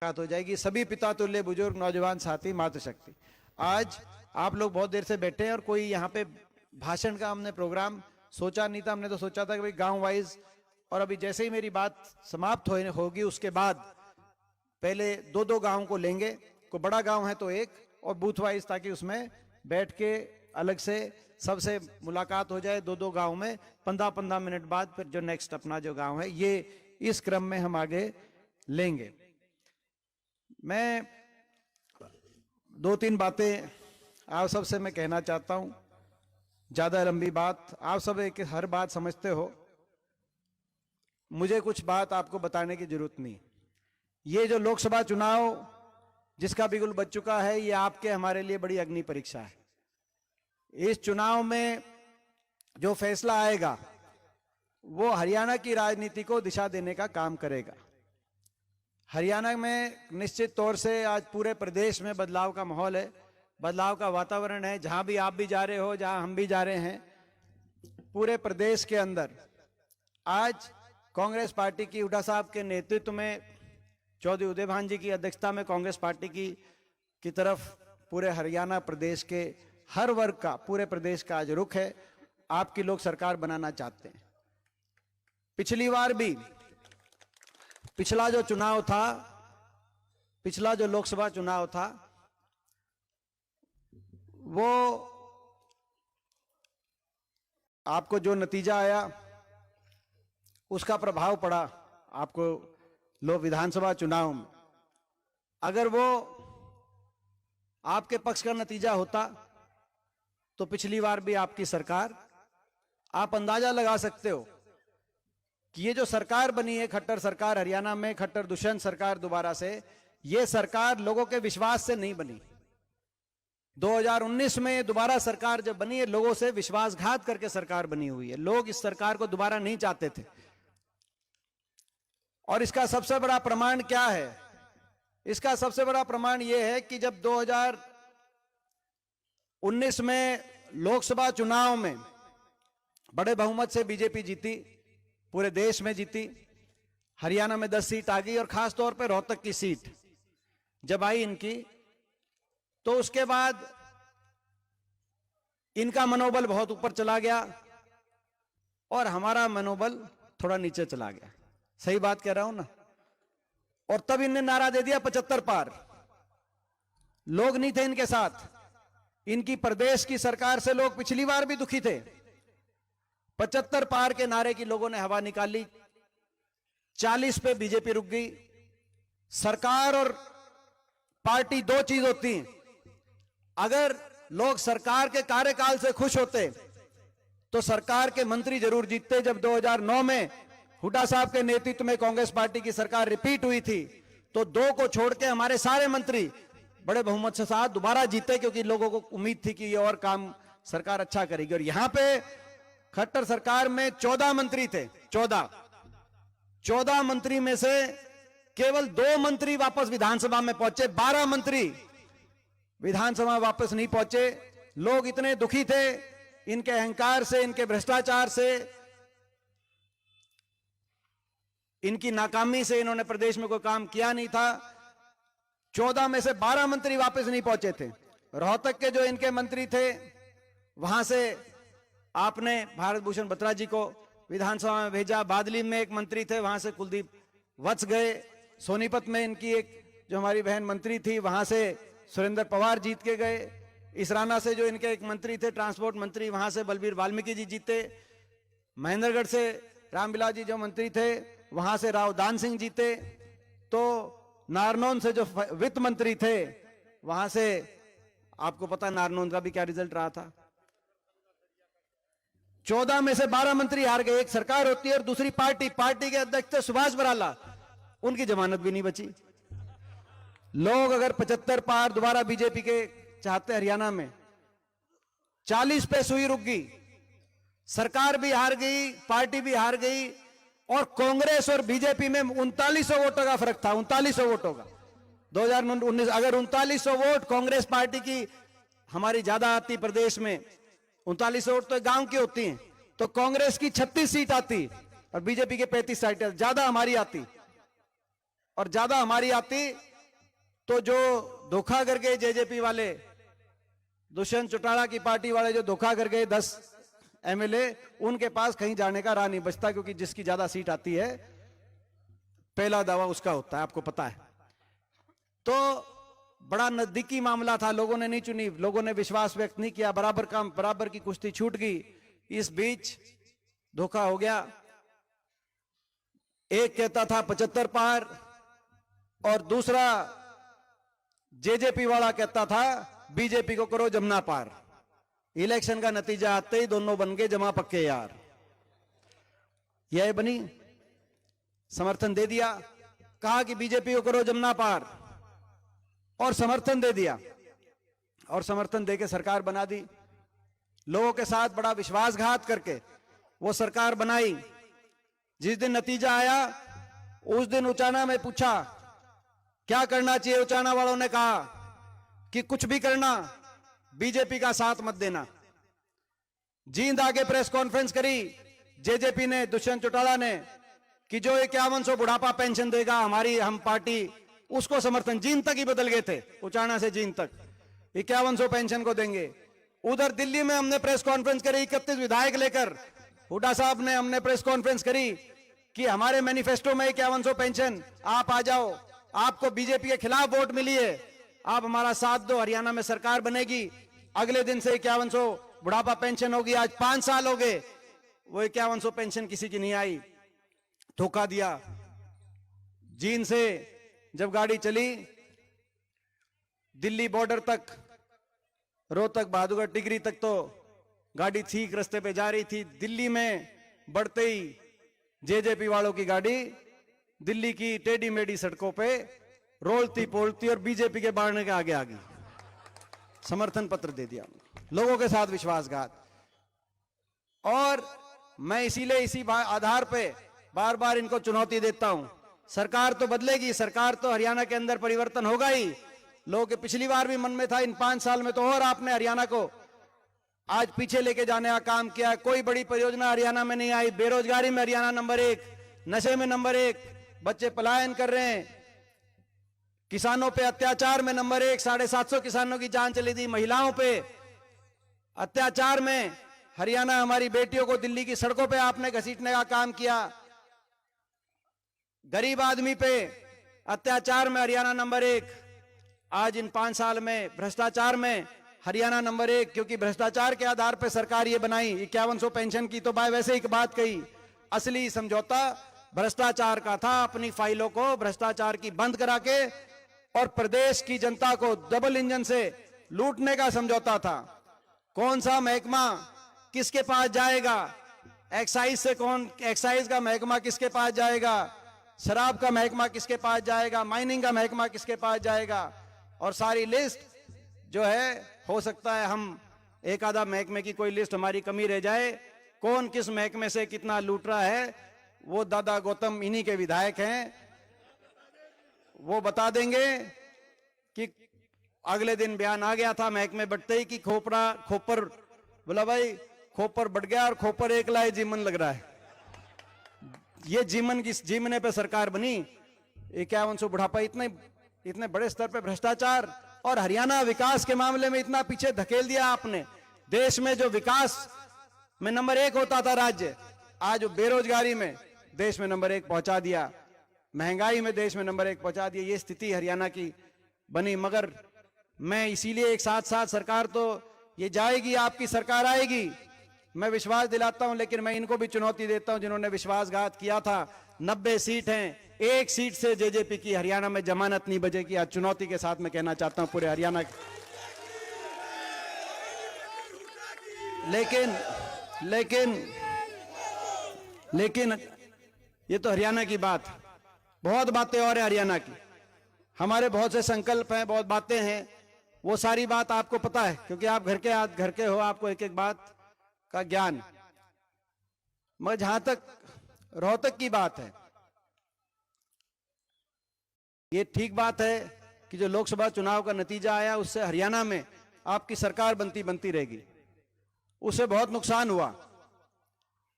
हो जाएगी। सभी पिता तुल्य बुजुर्ग नौजवान साथी मातृशक्ति, आज आप लोग बहुत देर से बैठे हैं और कोई यहाँ पे भाषण का हमने प्रोग्राम सोचा नहीं था। हमने तो सोचा था कि भाई गांव वाइज, और अभी जैसे ही मेरी बात समाप्त होगी उसके बाद पहले दो दो गांव को लेंगे, कोई बड़ा गांव है तो एक, और बूथ वाइज, ताकि उसमें बैठ के अलग से सबसे मुलाकात हो जाए। दो दो गांव में 15-15 मिनट बाद फिर जो नेक्स्ट अपना जो गांव है, ये इस क्रम में हम आगे लेंगे। मैं दो तीन बातें आप सबसे मैं कहना चाहता हूं, ज्यादा लंबी बात, आप सब एक हर बात समझते हो, मुझे कुछ बात आपको बताने की जरूरत नहीं। ये जो लोकसभा चुनाव जिसका बिगुल बज चुका है, ये आपके हमारे लिए बड़ी अग्नि परीक्षा है। इस चुनाव में जो फैसला आएगा वो हरियाणा की राजनीति को दिशा देने का काम करेगा। हरियाणा में निश्चित तौर से आज पूरे प्रदेश में बदलाव का माहौल है, बदलाव का वातावरण है। जहां भी आप भी जा रहे हो, जहां हम भी जा रहे हैं, पूरे प्रदेश के अंदर आज कांग्रेस पार्टी की हुड्डा साहब के नेतृत्व में, चौधरी उदय भान जी की अध्यक्षता में कांग्रेस पार्टी की तरफ पूरे हरियाणा प्रदेश के हर वर्ग का, पूरे प्रदेश का आज रुख है। आपकी लोग सरकार बनाना चाहते हैं। पिछली बार भी पिछला जो चुनाव था, पिछला जो लोकसभा चुनाव था, वो आपको जो नतीजा आया उसका प्रभाव पड़ा आपको लोग विधानसभा चुनाव में। अगर वो आपके पक्ष का नतीजा होता तो पिछली बार भी आपकी सरकार, आप अंदाजा लगा सकते हो कि ये जो सरकार बनी है, खट्टर सरकार हरियाणा में, खट्टर दुष्यंत सरकार दोबारा से, ये सरकार लोगों के विश्वास से नहीं बनी। 2019 में दोबारा सरकार जब बनी है, लोगों से विश्वासघात करके सरकार बनी हुई है। लोग इस सरकार को दोबारा नहीं चाहते थे। और इसका सबसे बड़ा प्रमाण क्या है? इसका सबसे बड़ा प्रमाण यह है कि जब 2019 में लोकसभा चुनाव में बड़े बहुमत से बीजेपी जीती, पूरे देश में जीती, हरियाणा में 10 सीट आ गई, और खास तौर पे रोहतक की सीट जब आई इनकी, तो उसके बाद इनका मनोबल बहुत ऊपर चला गया और हमारा मनोबल थोड़ा नीचे चला गया। सही बात कह रहा हूं ना? और तब इनने नारा दे दिया 75 पार। लोग नहीं थे इनके साथ। इनकी प्रदेश की सरकार से लोग पिछली बार भी दुखी थे। 75 पार के नारे की लोगों ने हवा निकाली। 40 पे बीजेपी रुक गई। सरकार और पार्टी दो चीज होती हैं। अगर लोग सरकार के कार्यकाल से खुश होते तो सरकार के मंत्री जरूर जीतते। जब 2009 में हुड्डा साहब के नेतृत्व में कांग्रेस पार्टी की सरकार रिपीट हुई थी, तो 2 को छोड़ के हमारे सारे मंत्री बड़े बहुमत से साथ दोबारा जीते, क्योंकि लोगों को उम्मीद थी कि ये और काम सरकार अच्छा करेगी। और यहां पे खट्टर सरकार में 14 मंत्री थे। 14 मंत्री में से केवल 2 मंत्री वापस विधानसभा में पहुंचे। 12 मंत्री विधानसभा वापस नहीं पहुंचे। लोग इतने दुखी थे इनके अहंकार से, इनके भ्रष्टाचार से, इनकी नाकामी से। इन्होंने प्रदेश में कोई काम किया नहीं था। 14 में से 12 मंत्री वापस नहीं पहुंचे थे। रोहतक के जो इनके मंत्री थे, वहां से आपने भारत भूषण बत्रा जी को विधानसभा में भेजा। बादली में एक मंत्री थे, वहां से कुलदीप वत्स गए। सोनीपत में इनकी एक जो हमारी बहन मंत्री थी, वहां से सुरेंद्र पवार जीत के गए। इसराना से जो इनके एक मंत्री थे, ट्रांसपोर्ट मंत्री, वहां से बलबीर वाल्मीकि जी जीते। महेंद्रगढ़ से रामविलास जी जो मंत्री थे, वहां से राव दान सिंह जीते। तो नारनौल से जो वित्त मंत्री थे, वहां से आपको पता नारनौल का भी क्या रिजल्ट रहा था। 14 में से 12 मंत्री हार गए। एक सरकार होती है और दूसरी पार्टी के अध्यक्ष थे सुभाष बराला, उनकी जमानत भी नहीं बची। लोग अगर 75 पार दोबारा बीजेपी के चाहते हरियाणा में, 40 पे सुई रुक गई, सरकार भी हार गई, पार्टी भी हार गई, और कांग्रेस और बीजेपी में 3900 वोटों का फर्क था। 3900 वोटों का 2019। अगर 3900 वोट कांग्रेस पार्टी की हमारी ज्यादा आती प्रदेश में, 3900 वोट तो गांव की होती हैं, तो कांग्रेस की 36 सीट आती और बीजेपी के 35 सीट ज्यादा हमारी आती। और ज्यादा हमारी आती तो जो धोखा कर गए जेजेपी वाले, दुष्यंत चौटाला की पार्टी वाले जो धोखा कर गए 10 एमएलए, उनके पास कहीं जाने का राह नहीं बचता, क्योंकि जिसकी ज्यादा सीट आती है पहला दावा उसका होता है, आपको पता है। तो बड़ा नजदीकी मामला था, लोगों ने नहीं चुनी, लोगों ने विश्वास व्यक्त नहीं किया, बराबर की कुश्ती छूट गई। इस बीच धोखा हो गया। एक कहता था 75 पार और दूसरा जेजेपी वाला कहता था बीजेपी को करो जमुना पार। इलेक्शन का नतीजा आते ही दोनों बन गए जमा पक्के यार। यह बनी, समर्थन दे दिया, कहा कि बीजेपी को करो जमुना पार, और समर्थन दे दिया, और समर्थन देके सरकार बना दी। लोगों के साथ बड़ा विश्वासघात करके वो सरकार बनाई। जिस दिन नतीजा आया उस दिन उचाना में पूछा क्या करना चाहिए, उचाना वालों ने कहा कि कुछ भी करना, बीजेपी का साथ मत देना। जींद आगे प्रेस कॉन्फ्रेंस करी जेजेपी ने, दुष्यंत चौटाला ने, कि जो 5100 बुढ़ापा पेंशन देगा हमारी हम पार्टी, उसको समर्थन, जींद तक ही बदल गए थे, उचाना से जींद तक 5100 पेंशन को देंगे। उधर दिल्ली में हमने प्रेस कॉन्फ्रेंस करी, 31 विधायक लेकर हुड्डा साहब ने हमने प्रेस कॉन्फ्रेंस करी कि हमारे मैनिफेस्टो में 5100 पेंशन, आप आ जाओ, आपको बीजेपी के खिलाफ वोट मिली है, आप हमारा साथ दो, हरियाणा में सरकार बनेगी। अगले दिन से 5100 बुढ़ापा पेंशन होगी। आज 5 साल हो गए, वो 5100 पेंशन किसी की नहीं आई। धोखा दिया। जींद से जब गाड़ी चली दिल्ली बॉर्डर तक, रोहतक, बहादुरगढ़, टिकरी तक, तो गाड़ी ठीक रास्ते पे जा रही थी। दिल्ली में बढ़ते ही जेजेपी वालों की गाड़ी दिल्ली की टेढ़ी मेढ़ी सड़कों पे रोलती पोलती और बीजेपी के बाढ़ने के आगे आ गई। समर्थन पत्र दे दिया, लोगों के साथ विश्वासघात। और मैं इसीलिए इसी आधार पे बार बार इनको चुनौती देता हूं। सरकार तो बदलेगी, सरकार तो हरियाणा के अंदर परिवर्तन होगा ही। लोगों के पिछली बार भी मन में था, इन 5 साल में तो और आपने हरियाणा को आज पीछे लेके जाने का काम किया। कोई बड़ी परियोजना हरियाणा में नहीं आई। बेरोजगारी में हरियाणा नंबर 1, नशे में नंबर 1, बच्चे पलायन कर रहे हैं, किसानों पे अत्याचार में नंबर 1, 750 किसानों की जान चली थी। महिलाओं पे अत्याचार में हरियाणा, हमारी बेटियों को दिल्ली की सड़कों पे आपने घसीटने का काम किया। गरीब आदमी पे अत्याचार में हरियाणा नंबर 1। आज इन 5 साल में भ्रष्टाचार में हरियाणा नंबर 1, क्योंकि भ्रष्टाचार के आधार पर सरकार ये बनाई। 5100 पेंशन की तो वैसे ही बात कही, असली समझौता भ्रष्टाचार का था। अपनी फाइलों को भ्रष्टाचार की बंद करा के और प्रदेश की जनता को डबल इंजन से लूटने का समझौता था। कौन सा महकमा किसके पास जाएगा, एक्साइज से एक्साइज का महकमा किसके पास जाएगा, शराब का महकमा किसके पास जाएगा, माइनिंग का महकमा किसके पास जाएगा, और सारी लिस्ट जो है, हो सकता है हम एक आधा महकमे की कोई लिस्ट हमारी कमी रह जाए, कौन किस महकमे से कितना लूट रहा है, वो दादा गौतम इन्हीं के विधायक हैं, वो बता देंगे। कि अगले दिन बयान आ गया था महकमे बढ़ते ही कि खोपर, बोला भाई खोपर बढ़ गया और खोपर एक लाए जीमन लग रहा है। ये जीमन की जीमने पे सरकार बनी। 5100 बुढ़ापा, इतने बड़े स्तर पे भ्रष्टाचार, और हरियाणा विकास के मामले में इतना पीछे धकेल दिया आपने। देश में जो विकास में नंबर 1 होता था राज्य, आज बेरोजगारी में देश में नंबर 1 पहुंचा दिया, महंगाई में देश में नंबर 1 पहुंचा दिया। ये स्थिति हरियाणा की बनी। मगर मैं इसीलिए एक साथ साथ सरकार तो ये जाएगी, आपकी सरकार आएगी, मैं विश्वास दिलाता हूं, लेकिन मैं इनको भी चुनौती देता हूं जिन्होंने विश्वासघात किया था। 90 सीट हैं, 1 सीट से जेजेपी की हरियाणा में जमानत नहीं बजेगी। आज चुनौती के साथ मैं कहना चाहता हूं पूरे हरियाणा की। लेकिन ये तो हरियाणा की बात, बहुत बातें और है हरियाणा की। हमारे बहुत से संकल्प हैं, बहुत बातें हैं, वो सारी बात आपको पता है, क्योंकि आप घर के हो, आपको एक एक बात का ज्ञान। मगर जहां तक रोहतक की बात है, ये ठीक बात है कि जो लोकसभा चुनाव का नतीजा आया उससे हरियाणा में आपकी सरकार बनती रहेगी। उससे बहुत नुकसान हुआ,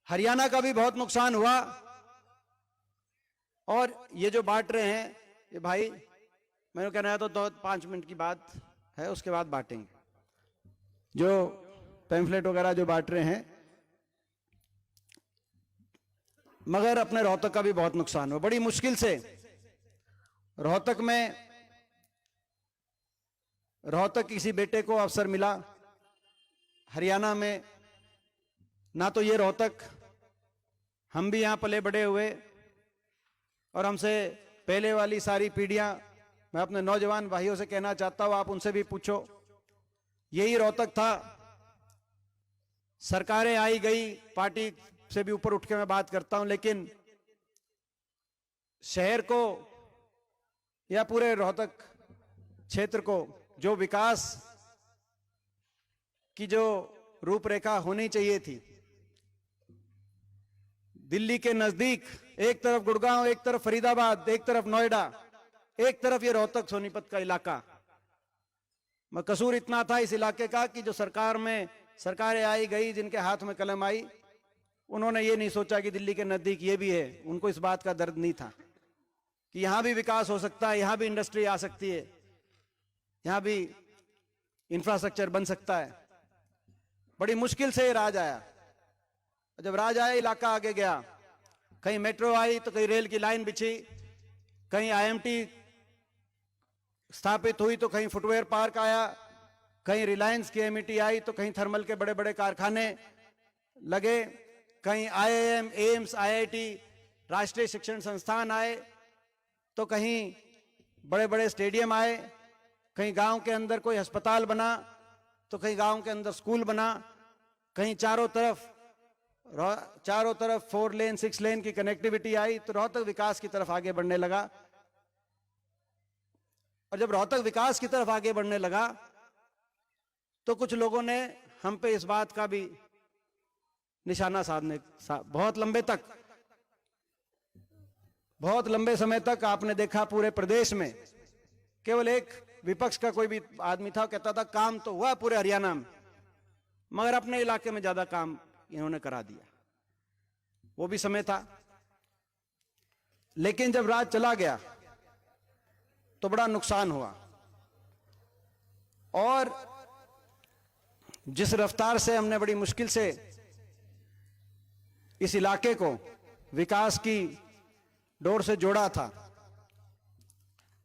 हरियाणा का भी बहुत नुकसान हुआ। और ये जो बांट रहे हैं ये भाई, मैंने कहना है तो 5 मिनट की बात है, उसके बाद बांटेंगे। जो पैम्फलेट वगैरह जो बांट रहे हैं, मगर अपने रोहतक का भी बहुत नुकसान हुआ। बड़ी मुश्किल से रोहतक किसी बेटे को अवसर मिला। हरियाणा में ना तो ये रोहतक, हम भी यहां पले बड़े हुए और हमसे पहले वाली सारी पीढ़ियां, मैं अपने नौजवान भाइयों से कहना चाहता हूं, आप उनसे भी पूछो, यही रोहतक था। सरकारें आई गई, पार्टी से भी ऊपर उठ के मैं बात करता हूं, लेकिन शहर को या पूरे रोहतक क्षेत्र को जो विकास की जो रूपरेखा होनी चाहिए थी, दिल्ली के नजदीक, एक तरफ गुड़गांव, एक तरफ फरीदाबाद, एक तरफ नोएडा, एक तरफ ये रोहतक सोनीपत का इलाका। मैं कसूर इतना था इस इलाके का कि जो सरकारें आई गई, जिनके हाथ में कलम आई, उन्होंने ये नहीं सोचा कि दिल्ली के नजदीक ये भी है। उनको इस बात का दर्द नहीं था कि यहां भी विकास हो सकता है, यहां भी इंडस्ट्री आ सकती है, यहां भी इंफ्रास्ट्रक्चर बन सकता है। बड़ी मुश्किल से राज आया। जब राज आया, इलाका आगे गया। कहीं मेट्रो आई तो कहीं रेल की लाइन बिछी, कहीं आईएमटी स्थापित हुई तो कहीं फुटवेयर पार्क आया, कहीं रिलायंस की एमईटी आई तो कहीं थर्मल के बड़े बड़े कारखाने लगे, कहीं आईआईएम, एम्स, आईआईटी, राष्ट्रीय शिक्षण संस्थान आए तो कहीं बड़े बड़े स्टेडियम आए, कहीं गांव के अंदर कोई अस्पताल बना तो कहीं गांव के अंदर स्कूल बना, कहीं चारों तरफ 4 लेन 6 लेन की कनेक्टिविटी आई, तो रोहतक विकास की तरफ आगे बढ़ने लगा। और जब रोहतक विकास की तरफ आगे बढ़ने लगा तो कुछ लोगों ने हम पे इस बात का भी निशाना साधने, बहुत लंबे समय तक आपने देखा पूरे प्रदेश में केवल एक विपक्ष का कोई भी आदमी था, कहता था काम तो हुआ पूरे हरियाणा में, मगर अपने इलाके में ज्यादा काम इन्होंने करा दिया। वो भी समय था। लेकिन जब राज चला गया तो बड़ा नुकसान हुआ। और जिस रफ्तार से हमने बड़ी मुश्किल से इस इलाके को विकास की डोर से जोड़ा था,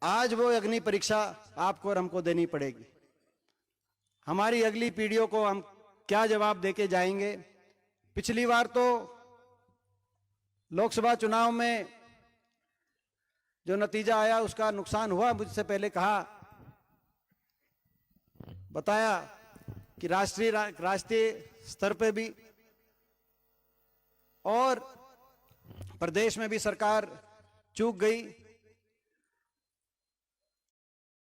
आज वो अग्नि परीक्षा आपको और हमको देनी पड़ेगी। हमारी अगली पीढ़ियों को हम क्या जवाब देके जाएंगे। पिछली बार तो लोकसभा चुनाव में जो नतीजा आया उसका नुकसान हुआ, मुझसे पहले बताया कि राष्ट्रीय स्तर पे भी और प्रदेश में भी सरकार चूक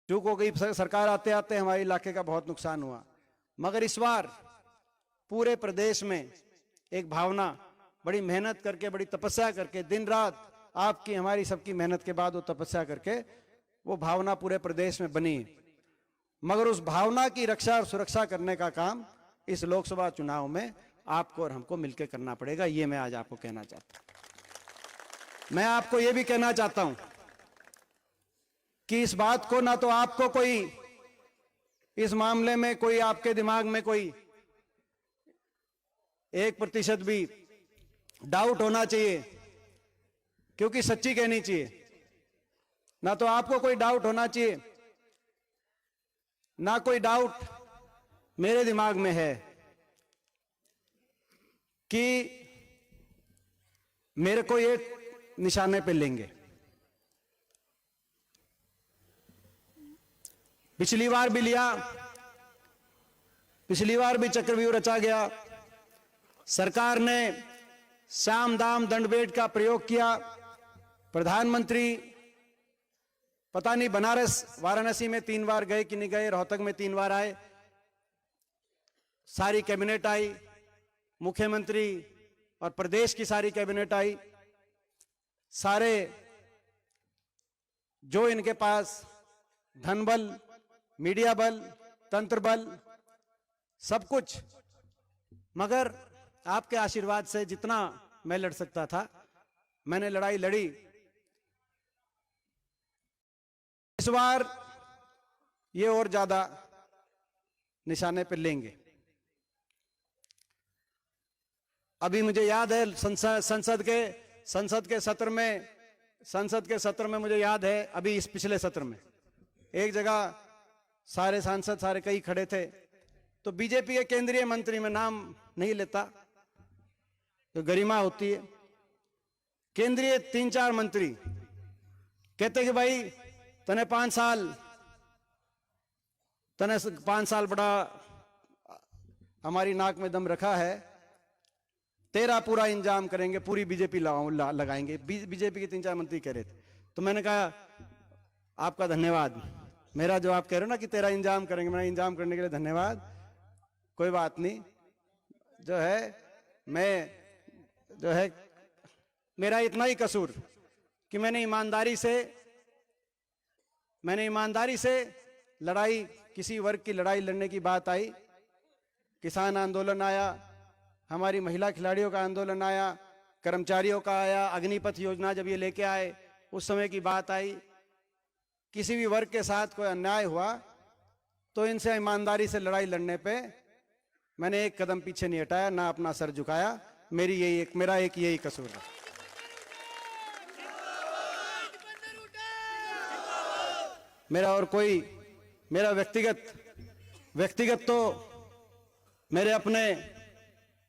हो गई। सरकार आते आते हमारे इलाके का बहुत नुकसान हुआ। मगर इस बार पूरे प्रदेश में एक भावना, बड़ी मेहनत करके, बड़ी तपस्या करके, दिन रात आपकी हमारी सबकी मेहनत के बाद वो तपस्या करके वो भावना पूरे प्रदेश में बनी। मगर उस भावना की रक्षा और सुरक्षा करने का काम इस लोकसभा चुनाव में आपको और हमको मिलकर करना पड़ेगा। ये मैं आज आपको कहना चाहता हूं। मैं आपको ये भी कहना चाहता हूं कि इस बात को ना तो आपको कोई इस मामले में कोई आपके दिमाग में कोई 1% भी डाउट होना चाहिए, क्योंकि सच्ची कहनी चाहिए। ना तो आपको कोई डाउट होना चाहिए, ना कोई डाउट मेरे दिमाग में है कि मेरे को ये निशाने पे लेंगे। पिछली बार भी लिया, पिछली बार भी चक्रव्यूह रचा गया। सरकार ने साम दाम दंडभेद का प्रयोग किया। प्रधानमंत्री पता नहीं बनारस वाराणसी में 3 बार गए कि नहीं गए, रोहतक में 3 बार आए। सारी कैबिनेट आई, मुख्यमंत्री और प्रदेश की सारी कैबिनेट आई। सारे जो इनके पास धन बल, मीडिया बल, तंत्र बल, सब कुछ, मगर आपके आशीर्वाद से जितना मैं लड़ सकता था मैंने लड़ाई लड़ी। इस बार ये और ज्यादा निशाने पर लेंगे। अभी मुझे याद है संसद के सत्र में मुझे याद है, अभी इस पिछले सत्र में एक जगह सारे सांसद सारे कई खड़े थे, तो बीजेपी के केंद्रीय मंत्री में नाम नहीं लेता तो गरिमा होती है, केंद्रीय 3-4 मंत्री कहते कि भाई तने 5 साल बड़ा हमारी नाक में दम रखा है, तेरा पूरा इंतजाम करेंगे, पूरी बीजेपी लगाएंगे। बीजेपी के 3-4 मंत्री कह रहे थे। तो मैंने कहा आपका धन्यवाद, मेरा जो आप कह रहे हो ना कि तेरा इंतजाम करेंगे, मेरा इंतजाम करने के लिए धन्यवाद, कोई बात नहीं। जो है मैं जो है मेरा इतना ही कसूर कि मैंने ईमानदारी से लड़ाई, किसी वर्ग की लड़ाई लड़ने की बात आई, किसान आंदोलन आया, हमारी महिला खिलाड़ियों का आंदोलन आया, कर्मचारियों का आया, अग्निपथ योजना जब ये लेके आए उस समय की बात आई, किसी भी वर्ग के साथ कोई अन्याय हुआ तो इनसे ईमानदारी से लड़ाई लड़ने पे मैंने एक कदम पीछे नहीं हटाया, ना अपना सर झुकाया। मेरा एक यही कसूर है। मेरा और कोई, मेरा व्यक्तिगत तो मेरे अपने,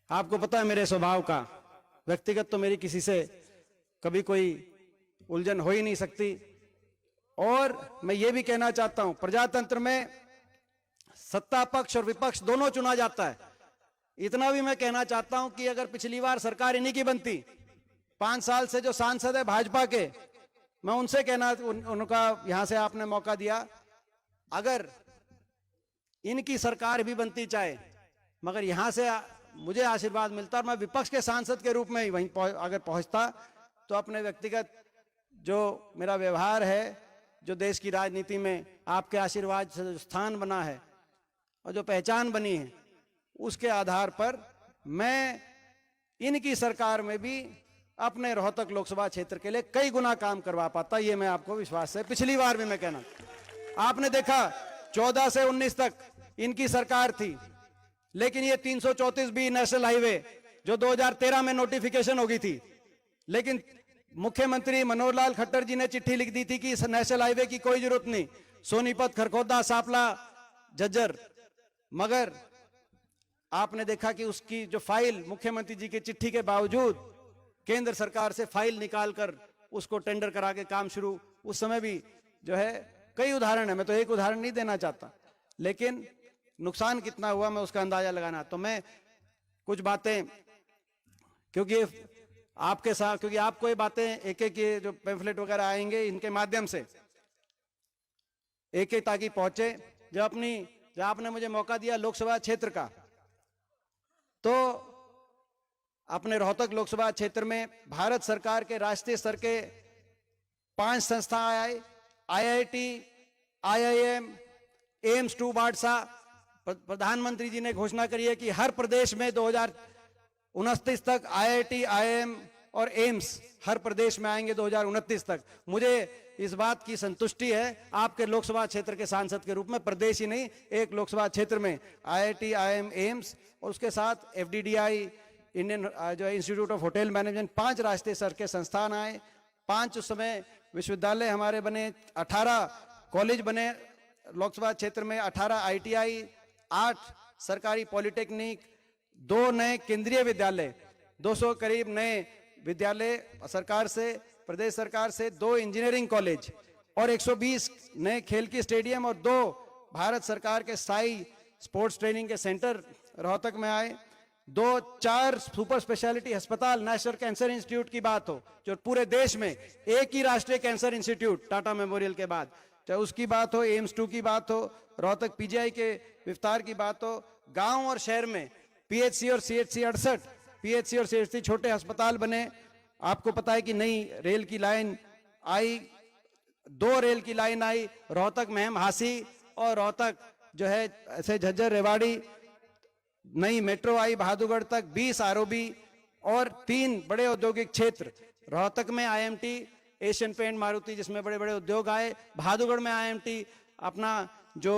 आपको पता है मेरे स्वभाव का, व्यक्तिगत तो मेरी किसी से कभी कोई उलझन हो ही नहीं सकती। और मैं ये भी कहना चाहता हूं, प्रजातंत्र में सत्ता पक्ष और विपक्ष दोनों चुना जाता है। इतना भी मैं कहना चाहता हूं कि अगर पिछली बार सरकार इन्हीं की बनती, 5 साल से जो सांसद है भाजपा के, मैं उनसे कहना, उनका यहां से आपने मौका दिया, अगर इनकी सरकार भी बनती चाहे, मगर यहां से मुझे आशीर्वाद मिलता और मैं विपक्ष के सांसद के रूप में ही वहीं अगर पहुंचता, तो अपने व्यक्तिगत जो मेरा व्यवहार है, जो देश की राजनीति में आपके आशीर्वाद से जो स्थान बना है और जो पहचान बनी है, उसके आधार पर मैं इनकी सरकार में भी अपने रोहतक लोकसभा क्षेत्र के लिए कई गुना काम करवा पाता। ये मैं आपको विश्वास है। पिछली बार भी मैं कहना, आपने देखा 14 से 19 तक इनकी सरकार थी, लेकिन ये 334 बी नेशनल हाईवे जो 2013 में नोटिफिकेशन हो गई थी, लेकिन मुख्यमंत्री मनोहर लाल खट्टर जी ने चिट्ठी लिख दी थी कि इस नेशनल हाईवे की कोई जरूरत नहीं, सोनीपत, खरखोदा, सापला, झज्जर। मगर आपने देखा कि उसकी जो फाइल, मुख्यमंत्री जी की चिट्ठी के बावजूद केंद्र सरकार से फाइल निकालकर उसको टेंडर करा के काम शुरू, उस समय भी जो है कई उदाहरण है, मैं तो एक उदाहरण नहीं देना चाहता, लेकिन नुकसान कितना हुआ मैं उसका अंदाजा लगाना। तो मैं कुछ बातें, क्योंकि आपके साथ, क्योंकि आपको ये बातें एक एक ये जो पैम्फलेट वगैरह आएंगे, इनके माध्यम से एक एक ताकि पहुंचे। जब आपने मुझे मौका दिया लोकसभा क्षेत्र का, तो अपने रोहतक लोकसभा क्षेत्र में भारत सरकार के राष्ट्रीय स्तर के 5 संस्थाएं आए, IIT, IIM, एम्स 2 बाड़सा। प्रधानमंत्री जी ने घोषणा करी है कि हर प्रदेश में 2029 तक IIT, IIM और एम्स हर प्रदेश में आएंगे 2029 तक। मुझे इस बात की संतुष्टि है आपके लोकसभा क्षेत्र के सांसद के रूप में, प्रदेश ही नहीं, एक लोकसभा क्षेत्र में IIT, IIM, एम्स और उसके साथ FDDI, इंडियन जो इंस्टीट्यूट ऑफ होटल मैनेजमेंट, 5 राष्ट्रीय स्तर के संस्थान आए, 5 उस समय विश्वविद्यालय हमारे बने, 18 कॉलेज बने लोकसभा क्षेत्र में, 18 ITI, 8 सरकारी पॉलिटेक्निक, 2 नए केंद्रीय विद्यालय, 200 करीब नए विद्यालय सरकार से, प्रदेश सरकार से, 2 इंजीनियरिंग कॉलेज और 120 नए खेल की स्टेडियम और 2 भारत सरकार के स्थायी स्पोर्ट्स ट्रेनिंग के सेंटर रोहतक में आए, 4 सुपर स्पेशलिटी अस्पताल, नेशनल कैंसर इंस्टीट्यूट की बात हो, जो पूरे देश में एक ही राष्ट्रीय कैंसर इंस्टीट्यूट टाटा मेमोरियल के बाद, चाहे उसकी बात हो, एम्स 2 की बात हो, रोहतक PGI के विस्तार की बात हो, गांव और शहर में PHC और CHC 68 PHC और CHC छोटे अस्पताल बने। आपको पता है कि नई रेल की लाइन आई, 2 रेल की लाइन आई, रोहतक महम हासी और रोहतक जो है ऐसे झज्जर रेवाड़ी, नई मेट्रो आई बहादुरगढ़ तक, 20 ROB और 3 बड़े औद्योगिक क्षेत्र, रोहतक में IMT, एशियन पेंट, मारुति, जिसमें बड़े बड़े उद्योग आए, भादुगढ़ में IMT, अपना जो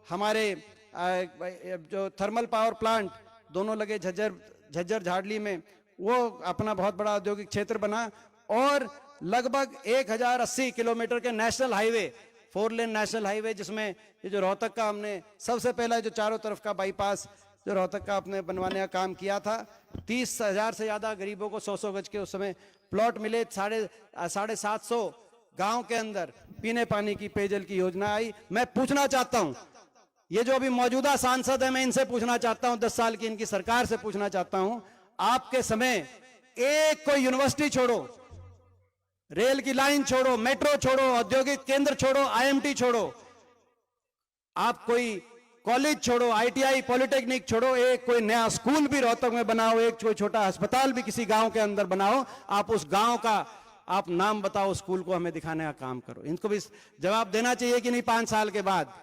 हमारे जो थर्मल पावर प्लांट दोनों लगे झज्जर झाड़ली में, वो अपना बहुत बड़ा औद्योगिक क्षेत्र बना, और लगभग 1080 किलोमीटर के national highway, 4 lane national highway, जिसमें ये जो रोहतक का हमने सबसे पहला जो चारों तरफ का बाईपास जो रोहतक का अपने बनवाने का काम किया था, 30,000 से ज्यादा गरीबों को 100 गज के उस समय प्लॉट मिले, 750 गांव के अंदर पीने पानी की, पेयजल की योजना आई। मैं पूछना चाहता हूं, ये जो अभी मौजूदा सांसद है, मैं इनसे पूछना चाहता हूं, 10 साल की इनकी सरकार से पूछना चाहता हूं, आपके समय एक कोई यूनिवर्सिटी छोड़ो, रेल की लाइन छोड़ो, मेट्रो छोड़ो, औद्योगिक केंद्र छोड़ो, IMT छोड़ो, आप कोई कॉलेज छोड़ो, ITI, पॉलिटेक्निक छोड़ो, एक कोई नया स्कूल भी रोहतक में बनाओ, एक कोई छोटा अस्पताल भी किसी गांव के अंदर बनाओ, आप उस गांव का आप नाम बताओ, स्कूल को हमें दिखाने का काम करो। इनको भी जवाब देना चाहिए कि नहीं 5 साल के बाद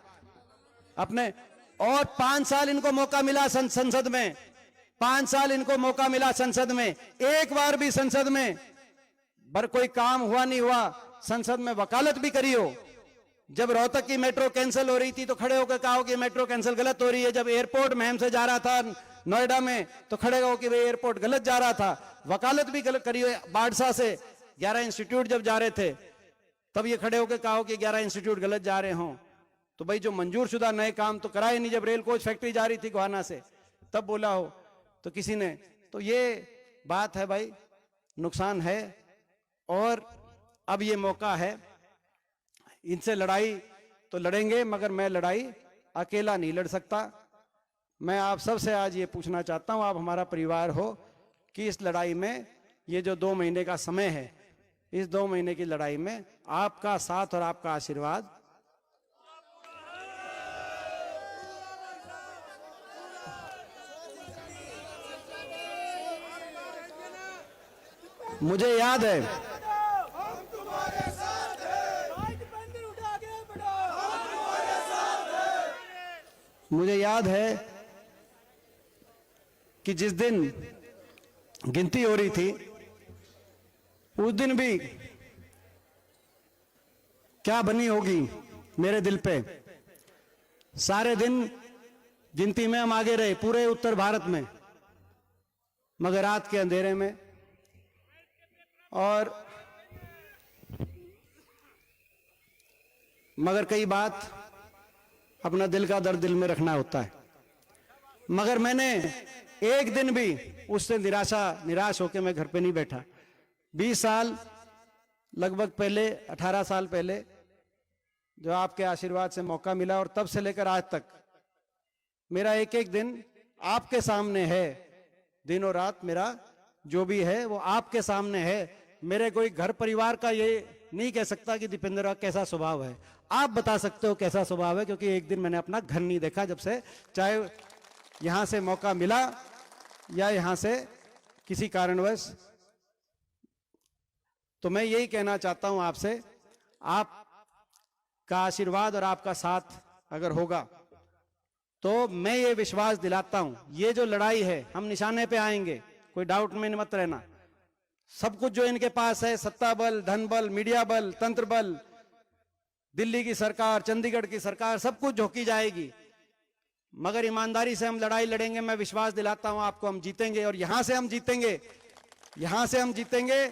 अपने, और 5 साल इनको मौका मिला संसद में, 5 साल इनको मौका मिला संसद में, एक बार भी संसद में कोई काम हुआ नहीं हुआ, संसद में वकालत भी करी हो। जब रोहतक की मेट्रो कैंसिल हो रही थी तो खड़े होकर कहा कि मेट्रो कैंसिल गलत हो रही है, जब एयरपोर्ट महम से जा रहा था नोएडा में तो खड़े हो कि भाई एयरपोर्ट गलत जा रहा था, वकालत भी गलत करी हो। बाढ़सा से 11 इंस्टीट्यूट जब जा रहे थे तब ये खड़े होकर कहा कि 11 इंस्टीट्यूट गलत जा रहे हों, तो भाई जो मंजूर शुदा नए काम तो कराए नहीं। जब रेल कोच फैक्ट्री जा रही थी गोहाना से तब बोला हो तो किसी ने, तो ये बात है भाई, नुकसान है। और अब ये मौका है, इनसे लड़ाई तो लड़ेंगे, मगर मैं लड़ाई अकेला नहीं लड़ सकता। मैं आप सबसे आज ये पूछना चाहता हूं, आप हमारा परिवार हो, कि इस लड़ाई में ये जो 2 महीने का समय है, इस 2 महीने की लड़ाई में आपका साथ और आपका आशीर्वाद मुझे याद है, मुझे याद है कि जिस दिन गिनती हो रही थी उस दिन भी क्या बनी होगी मेरे दिल पे। सारे दिन गिनती में हम आगे रहे, पूरे उत्तर भारत में, मगर रात के अंधेरे में, और मगर कई बात अपना दिल का दर्द दिल में रखना होता है। मगर मैंने एक दिन भी उससे निराश होकर मैं घर पे नहीं बैठा। 20 साल लगभग पहले, 18 साल पहले जो आपके आशीर्वाद से मौका मिला, और तब से लेकर आज तक मेरा एक एक दिन आपके सामने है, दिनों रात मेरा जो भी है वो आपके सामने है। मेरे कोई घर परिवार का ये नहीं कह सकता कि दीपेंद्र का कैसा स्वभाव है, आप बता सकते हो कैसा स्वभाव है, क्योंकि एक दिन मैंने अपना घर नहीं देखा जब से, चाहे यहां से मौका मिला या यहां से किसी कारणवश। तो मैं यही कहना चाहता हूं आपसे, आपका आशीर्वाद और आपका साथ अगर होगा तो मैं ये विश्वास दिलाता हूं, ये जो लड़ाई है हम निशाने पे आएंगे, कोई डाउट में मत रहना। सब कुछ जो इनके पास है, सत्ता बल, धन बल, मीडिया बल, तंत्र बल, दिल्ली की सरकार, चंडीगढ़ की सरकार, सब कुछ झोंकी जाएगी, मगर ईमानदारी से हम लड़ाई लड़ेंगे। मैं विश्वास दिलाता हूं आपको, हम जीतेंगे, और यहां से हम जीतेंगे, यहां से हम जीतेंगे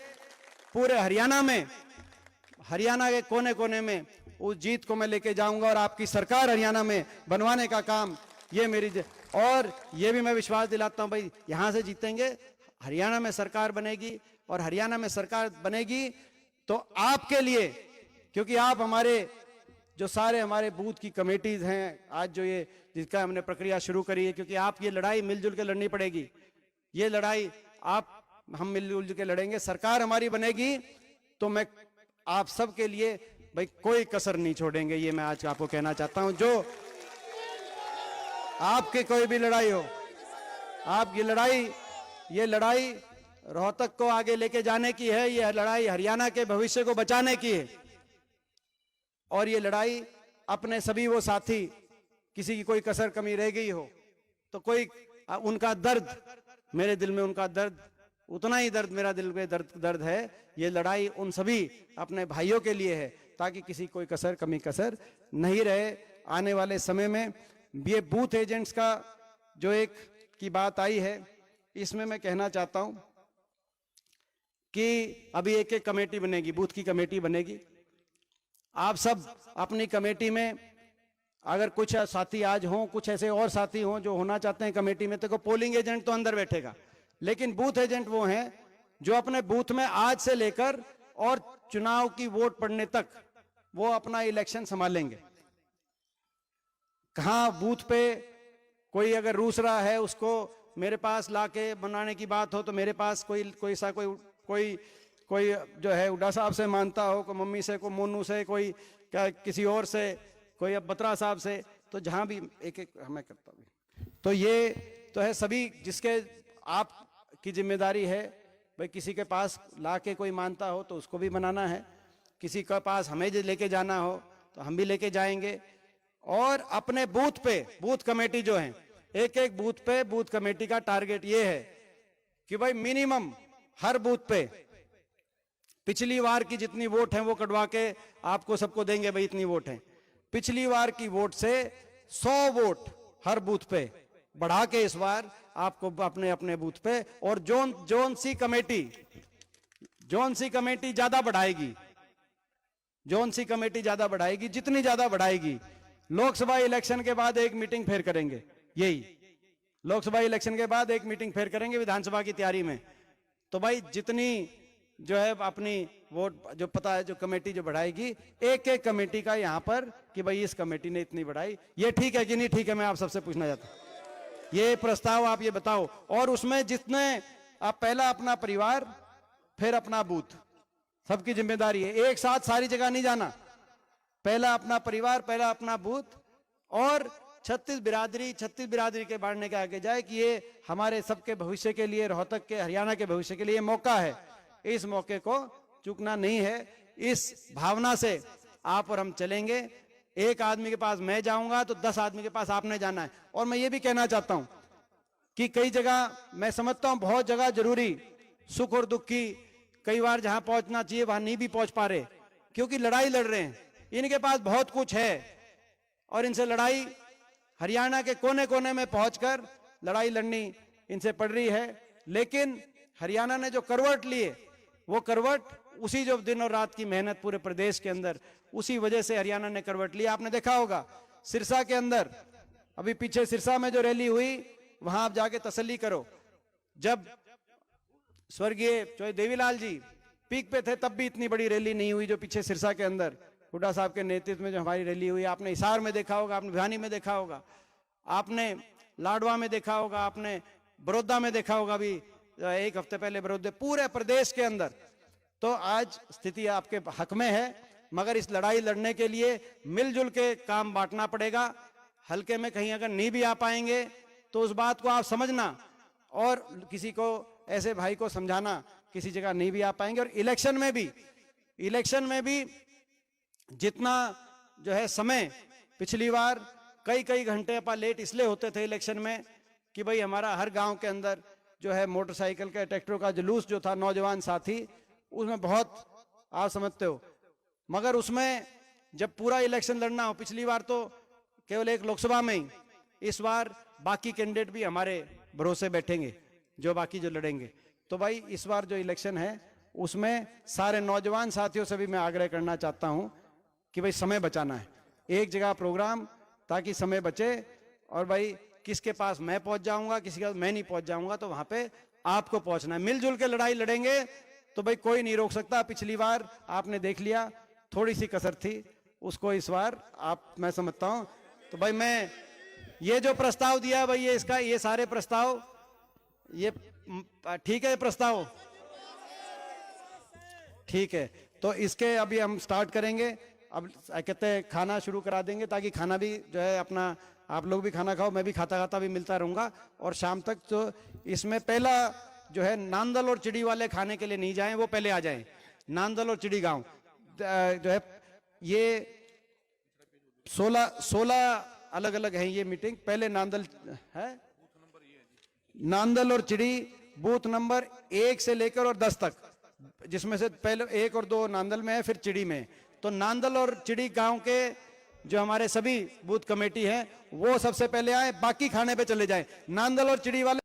पूरे हरियाणा में, हरियाणा के कोने कोने में उस जीत को मैं लेके जाऊंगा, और आपकी सरकार हरियाणा में बनवाने का काम ये मेरी और ये भी मैं विश्वास दिलाता हूं भाई, यहां से जीतेंगे, हरियाणा में सरकार बनेगी, और हरियाणा में सरकार बनेगी तो आपके लिए, क्योंकि आप हमारे जो सारे हमारे बूथ की कमेटीज हैं, आज जो ये जिसका हमने प्रक्रिया शुरू करी है, क्योंकि आप ये लड़ाई मिलजुल के लड़नी पड़ेगी, ये लड़ाई हम मिलजुल के लड़ेंगे, सरकार हमारी बनेगी तो मैं आप सब के लिए भाई कोई कसर नहीं छोड़ेंगे, ये मैं आज आपको कहना चाहता हूं। जो आपकी कोई भी लड़ाई हो, आप ये लड़ाई रोहतक को आगे लेके जाने की है, ये लड़ाई हरियाणा के भविष्य को बचाने की है, और ये लड़ाई अपने सभी वो साथी, किसी की कोई कसर कमी रह गई हो तो कोई उनका दर्द, मेरे दिल में उनका दर्द उतना ही दर्द मेरा दिल में दर्द है। ये लड़ाई उन सभी अपने भाइयों के लिए है, ताकि किसी कोई कमी कसर नहीं रहे आने वाले समय में। ये बूथ एजेंट्स का जो एक की बात आई है, इसमें मैं कहना चाहता हूं कि अभी एक एक कमेटी बनेगी, बूथ की कमेटी बनेगी। आप सब अपनी कमेटी में अगर कुछ साथी आज हों, कुछ ऐसे और साथी हों जो होना चाहते हैं कमेटी में, तो पोलिंग एजेंट तो अंदर बैठेगा, लेकिन बूथ एजेंट वो हैं जो अपने बूथ में आज से लेकर और चुनाव की वोट पड़ने तक वो अपना इलेक्शन संभालेंगे। कहां बूथ पे कोई अगर रूस रहा है, उसको मेरे पास लाके बनाने की बात हो, तो मेरे पास कोई जो है उड्डा साहब से मानता हो, कोई मम्मी से, कोई मोनू से, कोई किसी और से, कोई अब बत्रा साहब से, तो जहां भी एक एक हमें करता हूं। तो ये तो है सभी, जिसके आपकी जिम्मेदारी है भाई, किसी के पास लाके कोई मानता हो तो उसको भी बनाना है, किसी के पास हमें लेके जाना हो तो हम भी लेके जाएंगे। और अपने बूथ पे बूथ कमेटी जो है, एक एक बूथ पे बूथ कमेटी का टारगेट ये है कि भाई मिनिमम हर बूथ पे पिछली बार की जितनी वोट है वो कटवा के आपको सबको देंगे, भाई इतनी वोट है। पिछली बार की वोट से 100 वोट हर बूथ पे बढ़ा के इस बार आपको अपने अपने बूथ पे, और जोन सी कमेटी ज्यादा बढ़ाएगी, जोन सी कमेटी ज्यादा बढ़ाएगी, जितनी ज्यादा बढ़ाएगी। लोकसभा इलेक्शन के बाद एक मीटिंग फिर करेंगे, यही लोकसभा इलेक्शन के बाद एक मीटिंग फिर करेंगे विधानसभा की तैयारी में। तो भाई जितनी जो है अपनी वोट जो पता है, जो कमेटी जो बढ़ाएगी, एक एक कमेटी का यहां पर कि भाई इस कमेटी ने इतनी बढ़ाई, ये ठीक है कि नहीं ठीक है, मैं आप सबसे पूछना चाहता हूं। ये प्रस्ताव आप ये बताओ। और उसमें जितने आप पहला अपना परिवार फिर अपना बूथ, सबकी जिम्मेदारी है, एक साथ सारी जगह नहीं जाना। पहला अपना परिवार, पहला अपना बूथ, और 36 बिरादरी के बांटने के आगे जाए कि ये हमारे सबके भविष्य के लिए, रोहतक के, हरियाणा के भविष्य के लिए मौका है। इस मौके को चूकना नहीं है। इस भावना से आप और हम चलेंगे। एक आदमी के पास मैं जाऊंगा तो 10 आदमी के पास आपने जाना है। और मैं ये भी कहना चाहता हूं कि कई जगह मैं समझता हूं बहुत जगह जरूरी, सुख और दुख की, कई बार जहां पहुंचना चाहिए वहां नहीं भी पहुंच पा रहे, क्योंकि लड़ाई लड़ रहे हैं। इनके पास बहुत कुछ है और इनसे लड़ाई हरियाणा के कोने कोने में पहुंचकर लड़ाई लड़नी इनसे पड़ रही है। लेकिन हरियाणा ने जो करवट लिए, वो करवट उसी जो दिन और रात की मेहनत पूरे प्रदेश के अंदर, उसी वजह से हरियाणा ने करवट लिया। आपने देखा होगा सिरसा के अंदर, अभी पीछे सिरसा में जो रैली हुई, वहां आप जाके तसल्ली करो, जब स्वर्गीय चौधरी देवीलाल जी पीक पे थे तब भी इतनी बड़ी रैली नहीं हुई जो पीछे सिरसा के अंदर हुड्डा साहब के नेतृत्व में जो हमारी रैली हुई। आपने हिसार में देखा होगा, आपने भिवानी में देखा होगा, आपने लाडवा में देखा होगा, आपने बड़ौदा में देखा होगा, अभी एक हफ्ते पहले बड़ौदा, पूरे प्रदेश के अंदर। तो आज स्थिति आपके हक में है, मगर इस लड़ाई लड़ने के लिए मिलजुल के काम बांटना पड़ेगा। हल्के में कहीं अगर नहीं भी आ पाएंगे तो उस बात को आप समझना, और किसी को ऐसे भाई को समझाना, किसी जगह नहीं भी आ पाएंगे। और इलेक्शन में भी जितना जो है समय, पिछली बार कई घंटे अपन लेट इसलिए होते थे इलेक्शन में कि भाई हमारा हर गांव के अंदर जो है मोटरसाइकिल का, ट्रैक्टरों का जुलूस जो था, नौजवान साथी, उसमें बहुत आप समझते हो। मगर उसमें जब पूरा इलेक्शन लड़ना हो, पिछली बार तो केवल एक लोकसभा में ही, इस बार बाकी कैंडिडेट भी हमारे भरोसे बैठेंगे, जो बाकी जो लड़ेंगे। तो भाई इस बार जो इलेक्शन है उसमें सारे नौजवान साथियों से भी मैं आग्रह करना चाहता हूं कि भाई समय बचाना है, एक जगह प्रोग्राम, ताकि समय बचे। और भाई किसके पास मैं पहुंच जाऊंगा, किसी के पास मैं नहीं पहुंच जाऊंगा, तो वहां पे आपको पहुंचना है। मिलजुल के लड़ाई लड़ेंगे तो भाई कोई नहीं रोक सकता। पिछली बार आपने देख लिया, थोड़ी सी कसर थी, उसको इस बार आप, मैं समझता हूं। तो भाई मैं ये जो प्रस्ताव दिया भाई, ये इसका, ये सारे प्रस्ताव, ये ठीक है प्रस्ताव, ठीक है। तो इसके अभी हम स्टार्ट करेंगे। अब कहते हैं खाना शुरू करा देंगे, ताकि खाना भी जो है अपना, आप लोग भी खाना खाओ, मैं भी खाता खाता भी मिलता रहूंगा। और शाम तक तो इसमें पहला जो है नांदल और चिड़ी वाले खाने के लिए नहीं जाएं, वो पहले आ जाएं। नांदल और चिड़ी गांव जो है, ये 16 अलग अलग है ये मीटिंग। पहले नांदल है, नांदल और चिड़ी बूथ नंबर 1 से लेकर और 10 तक, जिसमें से पहले 1 और 2 नांदल में है, फिर चिड़ी में। तो नांदल और चिड़ी गांव के जो हमारे सभी बूथ कमेटी हैं वो सबसे पहले आए, बाकी खाने पे चले जाए। नांदल और चिड़ी वाले